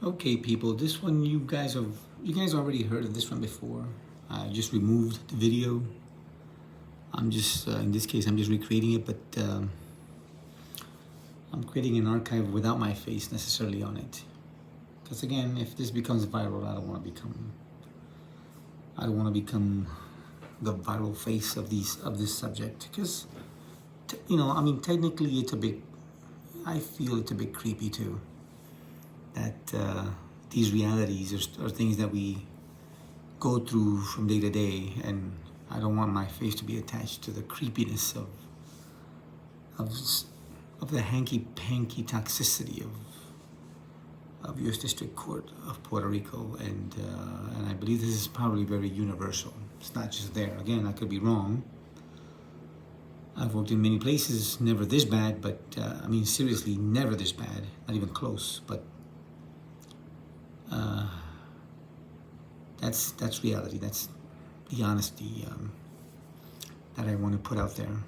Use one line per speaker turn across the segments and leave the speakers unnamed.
Okay, people, this one you guys already heard of this one before. I just removed the video. I'm just in this case I'm just recreating it, but I'm creating an archive without my face necessarily on it. Because again, if this becomes viral, I don't want to become the viral face of this subject. Because I mean, technically, I feel it's a bit creepy too. That these realities are things that we go through from day to day, and I don't want my face to be attached to the creepiness of of the hanky-panky toxicity of U.S. District Court of Puerto Rico, and I believe this is probably very universal. It's not just there. Again, I could be wrong. I've worked in many places, never this bad, but I mean seriously, never this bad, not even close. But that's reality. That's the honesty that I want to put out there.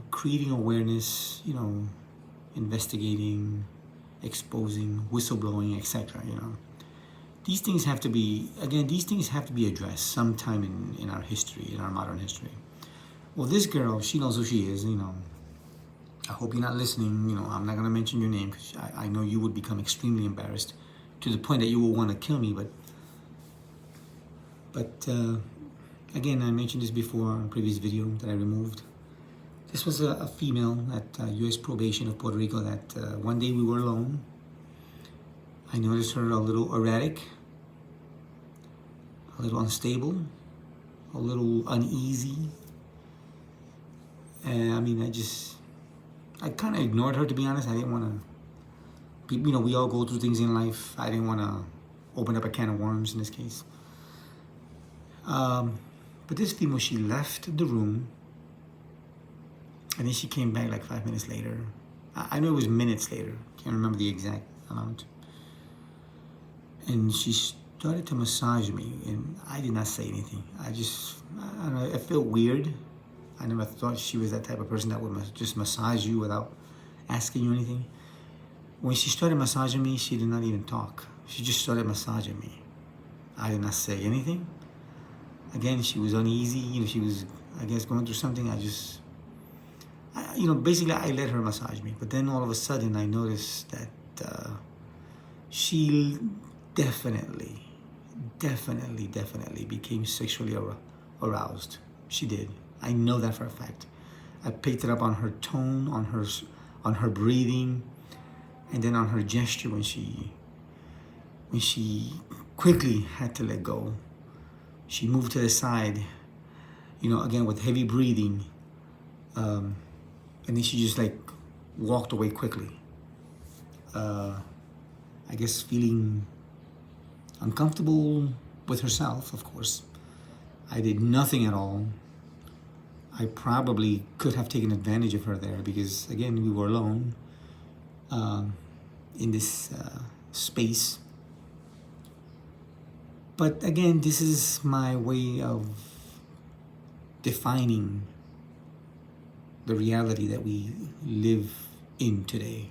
Creating awareness, investigating, exposing, whistleblowing, etc. These things have to be addressed sometime in our history, in our modern history. Well, this girl, she knows who she is. I hope you're not listening. I'm not gonna mention your name because I know you would become extremely embarrassed to the point that you will want to kill me. But again, I mentioned this before in a previous video that I removed. This was a female at U.S. Probation of Puerto Rico that one day we were alone. I noticed her a little erratic, a little unstable, a little uneasy. And I kind of ignored her, to be honest. I didn't want to, we all go through things in life. I didn't want to open up a can of worms in this case. But this female, she left the room, and then she came back like 5 minutes later. I know it was minutes later. Can't remember the exact amount. And she started to massage me, and I did not say anything. I don't know, it felt weird. I never thought she was that type of person that would just massage you without asking you anything. When she started massaging me, she did not even talk. She just started massaging me. I did not say anything. Again, she was uneasy. She was, I guess, going through something. Basically, I let her massage me. But then all of a sudden, I noticed that she definitely became sexually aroused. She did. I know that for a fact. I picked it up on her tone, on her breathing, and then on her gesture when she quickly had to let go. She moved to the side, again with heavy breathing, and then she just walked away quickly. I guess feeling uncomfortable with herself, of course. I did nothing at all. I probably could have taken advantage of her there because, again, we were alone in this space. But again, this is my way of defining the reality that we live in today.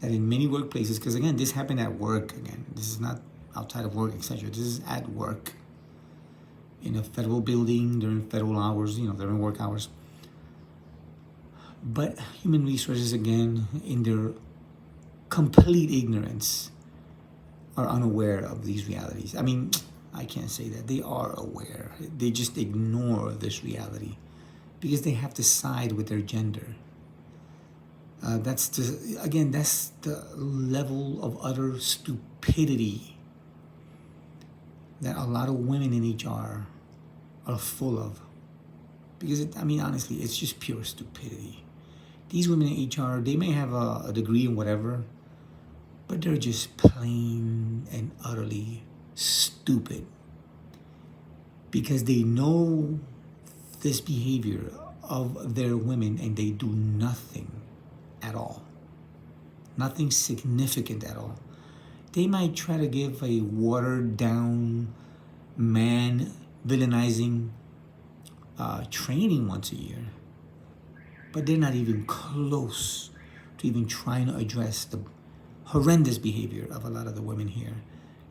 That in many workplaces, because again, this happened at work again. This is not outside of work, etc. This is at work. In a federal building, during federal hours, during work hours. But human resources, again, in their complete ignorance, are unaware of these realities. I mean, I can't say that. They are aware. They just ignore this reality because they have to side with their gender. That's the level of utter stupidity that a lot of women in HR are full of. Because, honestly, it's just pure stupidity. These women in HR, they may have a degree in whatever, but they're just plain and utterly stupid. Because they know this behavior of their women and they do nothing at all. Nothing significant at all. They might try to give a watered down man villainizing training once a year, but they're not even close to even trying to address horrendous behavior of a lot of the women here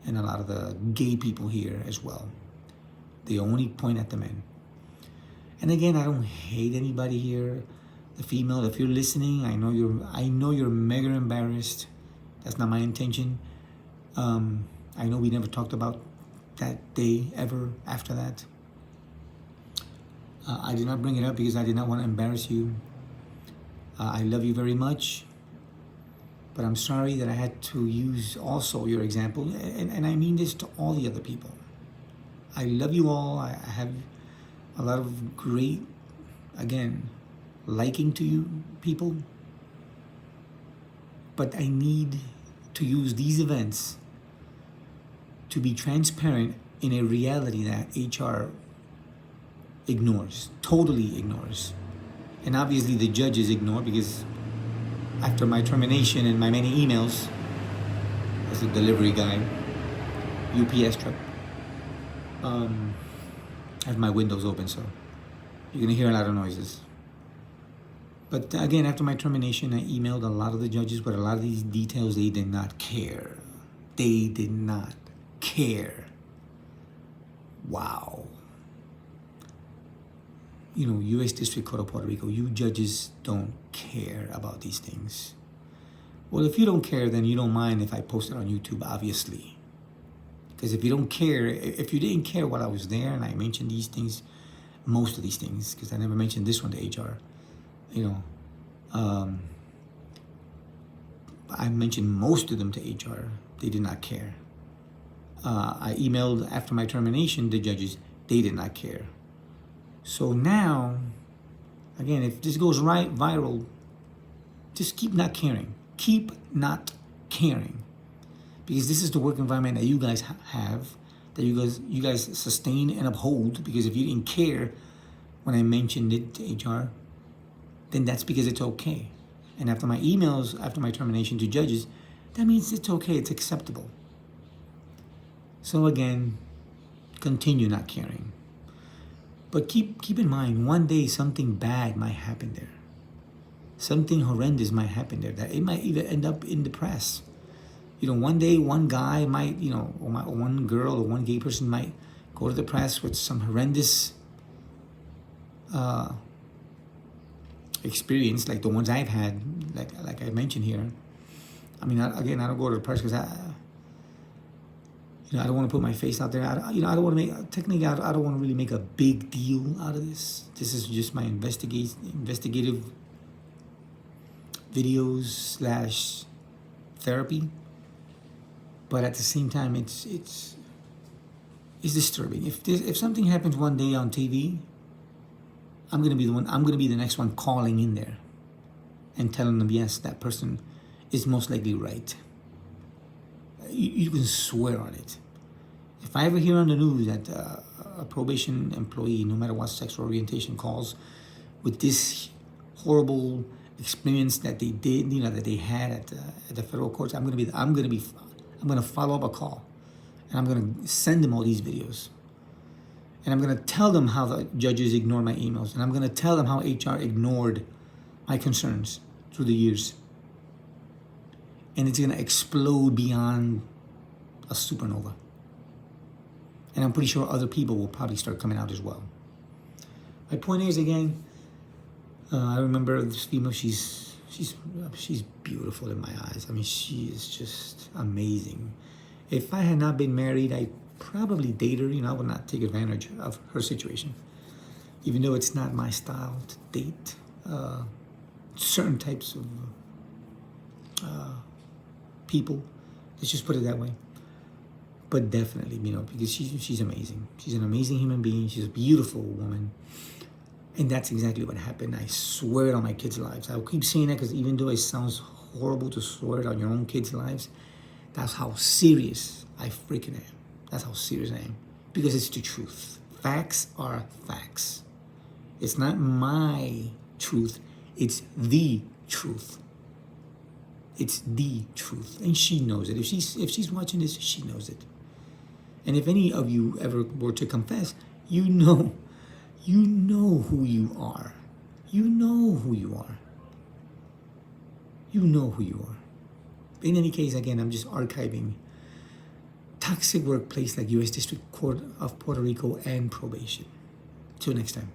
and a lot of the gay people here as well. They only point at the men. And again, I don't hate anybody here. The female, if you're listening, I know you're mega embarrassed. That's not my intention. I know we never talked about that day ever after that. I did not bring it up because I did not want to embarrass you. I love you very much, but I'm sorry that I had to use also your example, and I mean this to all the other people. I love you all. I have a lot of great, again, liking to you people, but I need to use these events to be transparent in a reality that HR ignores, totally ignores. And obviously the judges ignore, because after my termination and my many emails as a delivery guy, UPS truck, I have my windows open, so you're gonna hear a lot of noises. But again, after my termination, I emailed a lot of the judges, but a lot of these details, they did not care. They did not care. Wow. You know, U.S. District Court of Puerto Rico, you judges don't care about these things. Well, if you don't care, then you don't mind if I post it on YouTube, obviously. Because if you don't care, if you didn't care while I was there and I mentioned these things, most of these things, because I never mentioned this one to HR, you know, I mentioned most of them to HR. They did not care. I emailed after my termination the judges. They did not care. So now, again, if this goes viral, just keep not caring. Keep not caring, because this is the work environment that you guys have, that you guys sustain and uphold. Because if you didn't care when I mentioned it to HR, then that's because it's okay. And after my emails, after my termination to judges, that means it's okay, it's acceptable. So again, continue not caring. But keep in mind, one day something bad might happen there. Something horrendous might happen there, that it might even end up in the press. You know, one day one guy might, you know, or one girl or one gay person might go to the press with some horrendous experience like the ones I've had, like I mentioned here. I mean, I don't go to the press because I don't want to put my face out there. I don't want to make, technically, I don't want to really make a big deal out of this. This is just my investigative videos / therapy. But at the same time, it's disturbing. If something happens one day on TV, I'm gonna be the next one calling in there and telling them, yes, that person is most likely right. You can swear on it. If I ever hear on the news that a probation employee, no matter what sexual orientation, calls with this horrible experience that they did, that they had at the federal courts, I'm gonna follow up a call, and I'm gonna send them all these videos, and I'm gonna tell them how the judges ignore my emails, and I'm gonna tell them how HR ignored my concerns through the years, and it's gonna explode beyond a supernova. And I'm pretty sure other people will probably start coming out as well. My point is, again, I remember this female. She's beautiful in my eyes. I mean, she is just amazing. If I had not been married, I'd probably date her. I would not take advantage of her situation, even though it's not my style to date certain types of people. Let's just put it that way. But definitely, because she's amazing. She's an amazing human being. She's a beautiful woman. And that's exactly what happened. I swear it on my kids' lives. I'll keep saying that because even though it sounds horrible to swear it on your own kids' lives, that's how serious I freaking am. That's how serious I am. Because it's the truth. Facts are facts. It's not my truth. It's the truth. It's the truth. And she knows it. If she's watching this, she knows it. And if any of you ever were to confess, you know who you are. You know who you are. You know who you are. In any case, again, I'm just archiving toxic workplace like U.S. District Court of Puerto Rico and probation. Till next time.